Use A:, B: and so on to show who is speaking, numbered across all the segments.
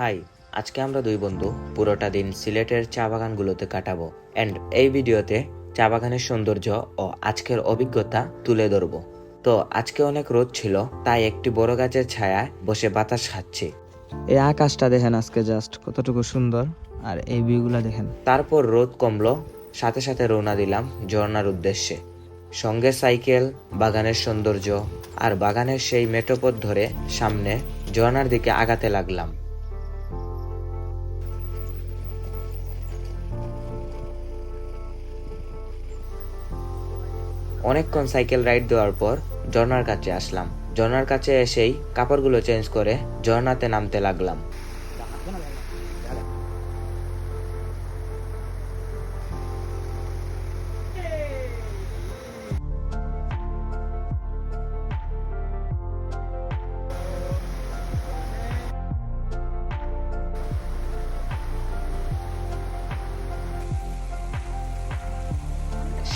A: High, আজকে আমরা দুই বন্ধু পুরোটা দিন সিলেটের চা বাগানগুলোতে কাটাবো এন্ড এই ভিডিওতে চা বাগানের সৌন্দর্য ও আজকের অভিজ্ঞতা তুলে ধরবো। তো আজকে অনেক রোদ ছিল, তাই একটি বড় গাছের ছায়ায় বসে বাতাস খাচ্ছি।
B: এই আকাশটা দেখেন আজকে জাস্ট কতটুকু সুন্দর, আর এই ভিউগুলা দেখেন।
A: তারপর রোদ কমলো, সাথে সাথে রওনা দিলাম ঝর্ণার উদ্দেশ্যে। সঙ্গে সাইকেল, বাগানের সৌন্দর্য আর বাগানের সেই মেঠোপথ ধরে সামনে ঝর্ণার দিকে আগাতে লাগলাম। অনেকক্ষণ সাইকেল রাইড দেওয়ার পর ঝর্ণার কাছে আসলাম। ঝর্ণার কাছে এসেই কাপড়গুলো চেঞ্জ করে ঝর্ণাতে নামতে লাগলাম।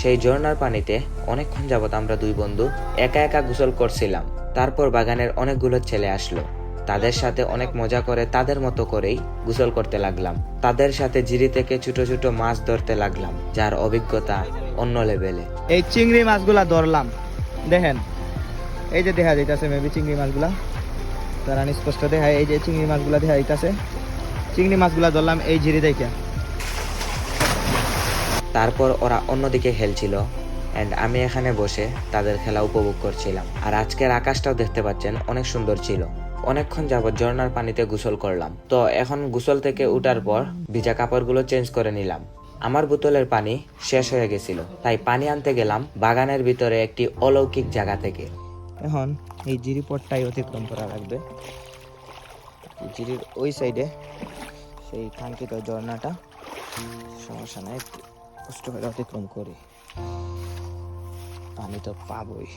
A: সেই ঝর্ণার পানিতে অনেকক্ষণ যাবত আমরা দুই বন্ধু একা একা গোসল করছিলাম। তারপর বাগানের অনেকগুলো ছেলে আসলো, তাদের সাথে অনেক মজা করে তাদের মতো করেই গোসল করতে লাগলাম। তাদের সাথে জিরি থেকে ছোট ছোট মাছ ধরতে লাগলাম, যার অভিজ্ঞতা অন্য লেভেলে।
B: এই চিংড়ি মাছগুলা ধরলাম, দেখেন এই যে দেখা যাইতাছে মেবি চিংড়ি মাছগুলা, তারা স্পষ্ট দেখায়। এই যে চিংড়ি মাছগুলা দেখা যাইতাছে, চিংড়ি মাছগুলা ধরলাম এই ঝিরি দেখে।
A: তারপর ওরা অন্যদিকে খেলছিল এন্ড আমি এখানে বসে তাদের খেলা উপভোগ করছিলাম। আর আজকের আকাশটাও দেখতে পাচ্ছেন অনেক সুন্দর ছিল। অনেকক্ষণ যাবত ঝর্ণার পানিতে গোসল করলাম। তো এখন গোসল থেকে উঠার পর ভিজা কাপড়গুলো চেঞ্জ করে নিলাম। আমার বোতলের পানি শেষ হয়ে গেছিল, তাই পানি আনতে গেলাম বাগানের ভিতরে একটি অলৌকিক জায়গা থেকে।
B: এখন এই জিরি পথটাই অতিক্রম করা লাগবে। জিরির ওই সাইডে সেই কাঙ্ক্ষিত ঝর্ণাটা, সমস্যা নাই, কষ্ট করে অতিক্রম করি, পানি তো পাবই।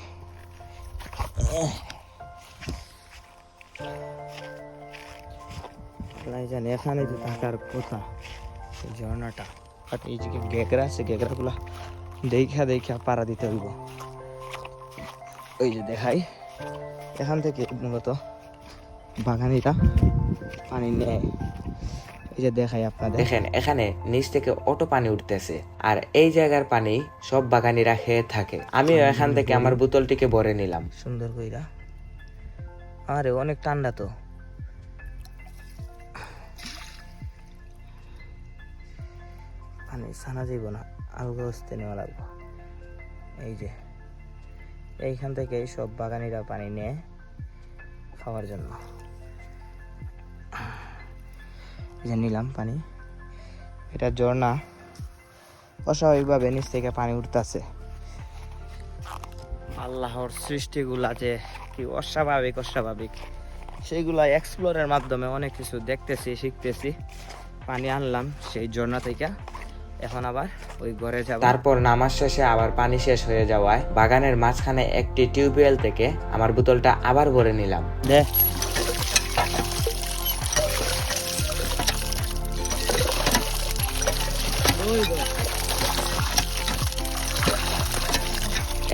B: জানি এখানে যে থাকার কথা সেই ঝর্ণাটা, বাট এই যে গেগরা আছে, গেগরাগুলা দেখা দেখা পাড়া দিতে হইব। ওই যে দেখাই, এখান থেকে মূলত বাগানিটা পানি নেয়। এই যে দেখাই আপনাদের,
A: দেখেন এখানে নিচ থেকে অটো পানি উঠতেছে, আর এই জায়গার পানি সব বাগানিরা খেয়ে থাকে। আমিও এখান থেকে আমার বোতলটিকে ভরে নিলাম।
B: সুন্দর কইরা। আরে অনেক ঠান্ডা তো, পানি ছানা যাইব না, আলগা হস্তে নেওয়া লাগবো। এই যে এইখান থেকে সব বাগানিরা পানি নেয় খাওয়ার জন্য। এই যে নিলাম পানি, এটা ঝর্ণা, অস্বাভাবিকভাবে নিচ থেকে পানি উঠতেছে। আল্লাহর সৃষ্টিগুলা যে কি অস্বাভাবিক অস্বাভাবিক, সেইগুলা এক্সপ্লোরের মাধ্যমে অনেক কিছু দেখতেছি, শিখতেছি। পানি আনলাম সেই ঝর্ণা থেকে, এখন আবার ওই ঘরে যাব।
A: তারপর নামাজ শেষে আবার পানি শেষ হয়ে যাওয়ায় বাগানের মাঝখানে একটি টিউবওয়েল থেকে আমার বোতলটা আবার ভরে নিলাম।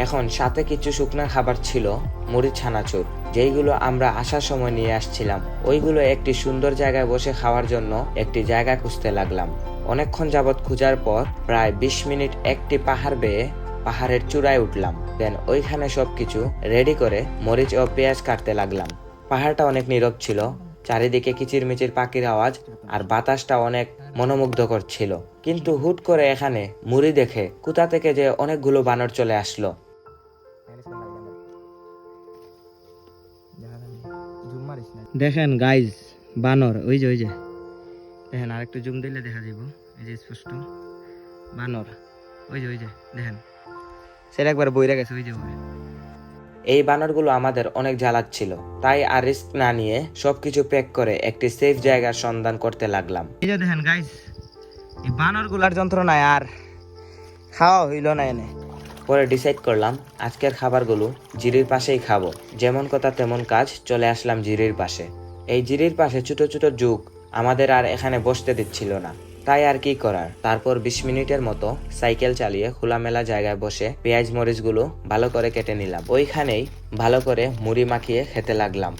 A: এখন সাথে কিছু শুকনা খাবার ছিল, মুড়ি ছানাচুর, যেইগুলো আমরা আসার সময় নিয়ে আসছিলাম। ওইগুলো একটি সুন্দর জায়গায় বসে খাওয়ার জন্য একটি জায়গা খুঁজতে লাগলাম। অনেকক্ষণ যাবৎ খোঁজার পর প্রায় 20 মিনিট একটি পাহাড় বেয়ে পাহাড়ের চূড়ায় উঠলাম। দেন ওইখানে সবকিছু রেডি করে মরিচ ও পেঁয়াজ কাটতে লাগলাম। পাহাড়টা অনেক নীরব ছিল, চারিদিকে কিচিরমিচির পাখির আওয়াজ আর বাতাসটা অনেক মনোমুগ্ধকর ছিল। কিন্তু হুট করে এখানে মুড়ি দেখে কোথা থেকে যে অনেকগুলো বানর চলে আসলো।
B: দেখেন গাইজ, বানর, ওই যে দেখেন, আরেকটু জুম দিলে দেখা যাব, এই যে স্পষ্ট বানর, ওই যে দেখেন, সেটা একবার বইরা গেছে, ওই যে
A: এই বানরগুলো আমাদের অনেক জ্বালাচ্ছিল, তাই আর রিস্ক না নিয়ে সবকিছু প্যাক করে একটি সেফ জায়গার সন্ধান করতে লাগলাম।
B: এই যে দেখেন গাইজ, এই বানরগুলার যন্ত্রণায় আর খাওয়া হইল না এনে।
A: পরে ডিসাইড করলাম আজকের খাবারগুলো জিরির পাশেই খাবো। যেমন কথা তেমন কাজ, চলে আসলাম জিরির পাশে। এই জিরির পাশে ছোট ছোট যুগ আমাদের আর এখানে বসতে দিচ্ছিল না, তাই আর কি করার। তারপর 20 মিনিটের মতো সাইকেল চালিয়ে খোলামেলা জায়গায় বসে পেঁয়াজ মরিচগুলো ভালো করে কেটে নিলাম। ওইখানেই ভালো করে মুড়ি মাখিয়ে খেতে লাগলাম।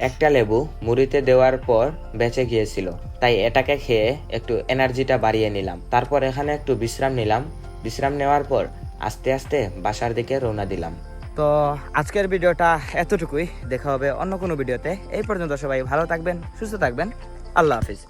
A: একটা লেবু মুড়িতে দেওয়ার পর বেঁচে গিয়েছিল, তাই এটাকে খেয়ে একটু এনার্জিটা বাড়িয়ে নিলাম। তারপর এখানে একটু বিশ্রাম নিলাম। বিশ্রাম নেওয়ার পর আস্তে আস্তে বাসার দিকে রওনা দিলাম।
B: তো আজকের ভিডিওটা এতটুকুই, দেখা হবে অন্য কোনো ভিডিওতে। এই পর্যন্ত সবাই ভালো থাকবেন, সুস্থ থাকবেন। আল্লাহ হাফিজ।